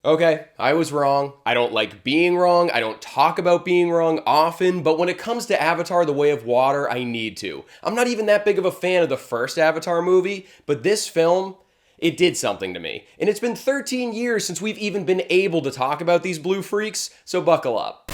Okay, I was wrong. I don't like being wrong. I don't talk about being wrong often, but when it comes to Avatar The Way of Water, I need to. I'm not even that big of a fan of the first Avatar movie, but this film, it did something to me. And it's been 13 years since we've even been able to talk about these blue freaks, so buckle up.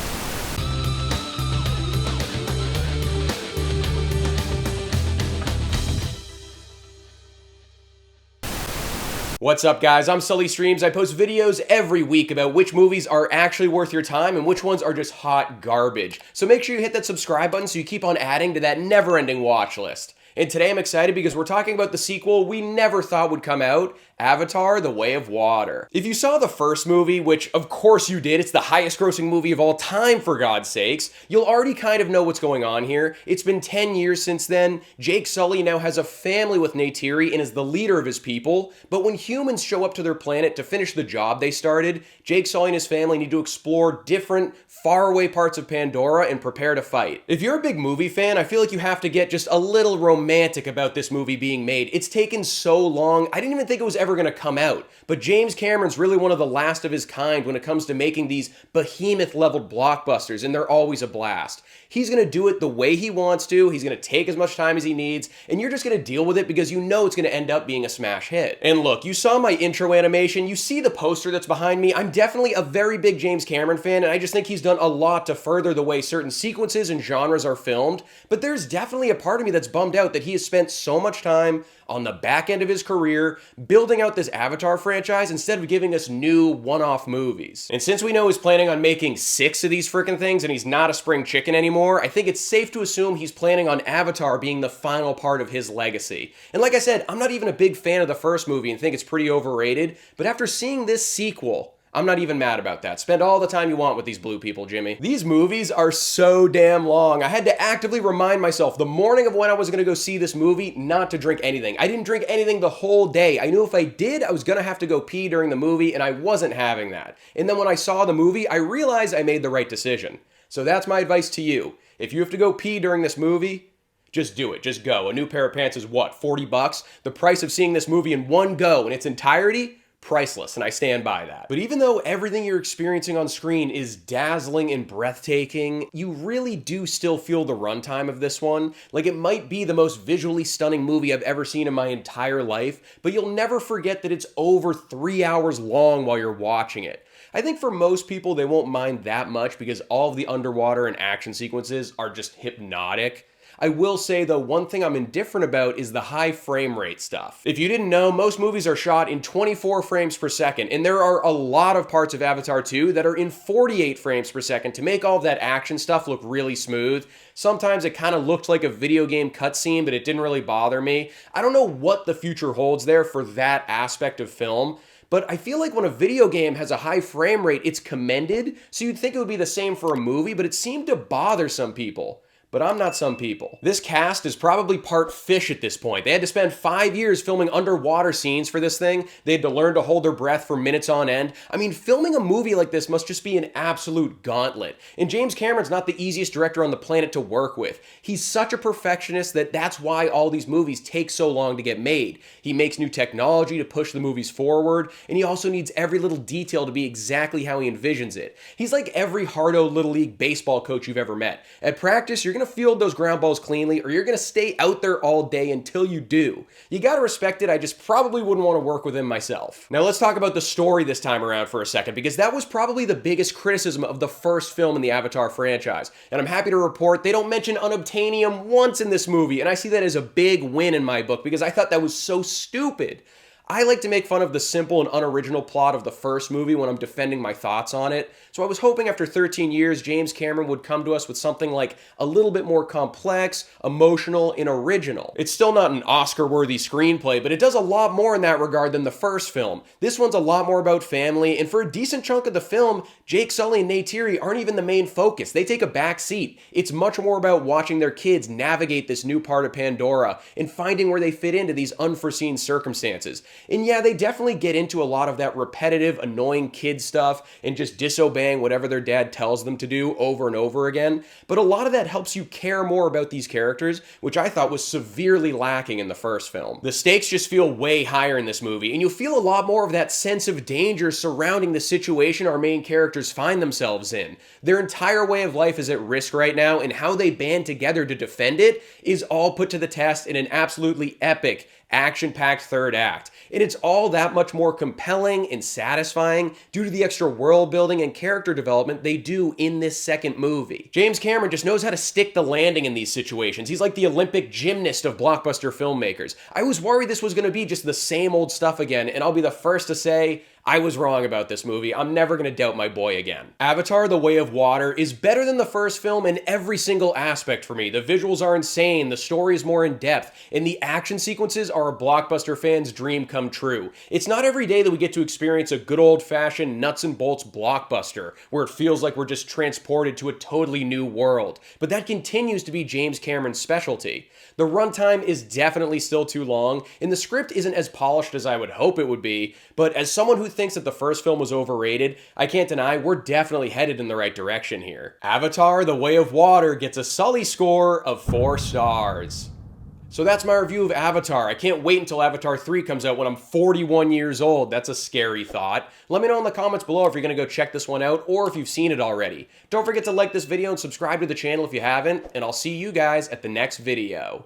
What's up, guys? I'm Sully Streams. I post videos every week about which movies are actually worth your time and which ones are just hot garbage. So make sure you hit that subscribe button so you keep on adding to that never-ending watch list. And today I'm excited because we're talking about the sequel we never thought would come out, Avatar: The Way of Water. If you saw the first movie, which of course you did, it's the highest grossing movie of all time for God's sakes, you'll already kind of know what's going on here. It's been 10 years since then. Jake Sully now has a family with Ney'tiri and is the leader of his people, but when humans show up to their planet to finish the job they started, Jake Sully and his family need to explore different, faraway parts of Pandora and prepare to fight. If you're a big movie fan, I feel like you have to get just a little romantic about this movie being made. It's taken so long, I didn't even think it was ever gonna come out. But James Cameron's really one of the last of his kind when it comes to making these behemoth-leveled blockbusters, and they're always a blast. He's gonna do it the way he wants to, he's gonna take as much time as he needs, and you're just gonna deal with it because you know it's gonna end up being a smash hit. And look, you saw my intro animation, you see the poster that's behind me. I'm definitely a very big James Cameron fan, and I just think he's done a lot to further the way certain sequences and genres are filmed, but there's definitely a part of me that's bummed out that he has spent so much time on the back end of his career building out this Avatar franchise instead of giving us new one-off movies. And since we know he's planning on making 6 of these freaking things and he's not a spring chicken anymore, I think it's safe to assume he's planning on Avatar being the final part of his legacy. And like I said, I'm not even a big fan of the first movie and think it's pretty overrated, but after seeing this sequel, I'm not even mad about that. Spend all the time you want with these blue people, Jimmy. These movies are so damn long. I had to actively remind myself the morning of when I was gonna go see this movie not to drink anything. I didn't drink anything the whole day. I knew if I did, I was gonna have to go pee during the movie, and I wasn't having that. And then when I saw the movie, I realized I made the right decision. So that's my advice to you. If you have to go pee during this movie, just do it, just go. A new pair of pants is what, 40 bucks? The price of seeing this movie in one go in its entirety? Priceless, and I stand by that. But even though everything you're experiencing on screen is dazzling and breathtaking, you really do still feel the runtime of this one. Like, it might be the most visually stunning movie I've ever seen in my entire life, but you'll never forget that it's over 3 hours long while you're watching it. I think for most people, they won't mind that much because all of the underwater and action sequences are just hypnotic. I will say, though, one thing I'm indifferent about is the high frame rate stuff. If you didn't know, most movies are shot in 24 frames per second, and there are a lot of parts of Avatar 2 that are in 48 frames per second to make all of that action stuff look really smooth. Sometimes it kind of looked like a video game cutscene, but it didn't really bother me. I don't know what the future holds there for that aspect of film, but I feel like when a video game has a high frame rate, it's commended, so you'd think it would be the same for a movie, but it seemed to bother some people. But I'm not some people. This cast is probably part fish at this point. They had to spend 5 years filming underwater scenes for this thing. They had to learn to hold their breath for minutes on end. I mean, filming a movie like this must just be an absolute gauntlet. And James Cameron's not the easiest director on the planet to work with. He's such a perfectionist that's why all these movies take so long to get made. He makes new technology to push the movies forward, and he also needs every little detail to be exactly how he envisions it. He's like every hardo Little League baseball coach you've ever met. At practice, you're gonna field those ground balls cleanly, or you're gonna stay out there all day until you do. You gotta respect it. I just probably wouldn't want to work with him myself. Now let's talk about the story this time around for a second, because that was probably the biggest criticism of the first film in the Avatar franchise. And I'm happy to report they don't mention unobtainium once in this movie, and I see that as a big win in my book because I thought that was so stupid. I like to make fun of the simple and unoriginal plot of the first movie when I'm defending my thoughts on it, so I was hoping after 13 years, James Cameron would come to us with something like a little bit more complex, emotional, and original. It's still not an Oscar-worthy screenplay, but it does a lot more in that regard than the first film. This one's a lot more about family, and for a decent chunk of the film, Jake Sully and Ney'tiri aren't even the main focus. They take a back seat. It's much more about watching their kids navigate this new part of Pandora and finding where they fit into these unforeseen circumstances. And yeah, they definitely get into a lot of that repetitive, annoying kid stuff and just disobeying whatever their dad tells them to do over and over again. But a lot of that helps you care more about these characters, which I thought was severely lacking in the first film. The stakes just feel way higher in this movie, and you'll feel a lot more of that sense of danger surrounding the situation our main characters find themselves in. Their entire way of life is at risk right now, and how they band together to defend it is all put to the test in an absolutely epic, action-packed third act. And it's all that much more compelling and satisfying due to the extra world building and character development they do in this second movie. James Cameron just knows how to stick the landing in these situations. He's like the Olympic gymnast of blockbuster filmmakers. I was worried this was going to be just the same old stuff again, and I'll be the first to say, I was wrong about this movie. I'm never going to doubt my boy again. Avatar: The Way of Water is better than the first film in every single aspect for me. The visuals are insane, the story is more in depth, and the action sequences are a blockbuster fan's dream come true. It's not every day that we get to experience a good old-fashioned nuts and bolts blockbuster where it feels like we're just transported to a totally new world, but that continues to be James Cameron's specialty. The runtime is definitely still too long, and the script isn't as polished as I would hope it would be, but as someone who thinks that the first film was overrated, I can't deny we're definitely headed in the right direction here. Avatar: The Way of Water gets a Sully score of 4 stars. So that's my review of Avatar. I can't wait until Avatar 3 comes out when I'm 41 years old. That's a scary thought. Let me know in the comments below if you're going to go check this one out or if you've seen it already. Don't forget to like this video and subscribe to the channel if you haven't, and I'll see you guys at the next video.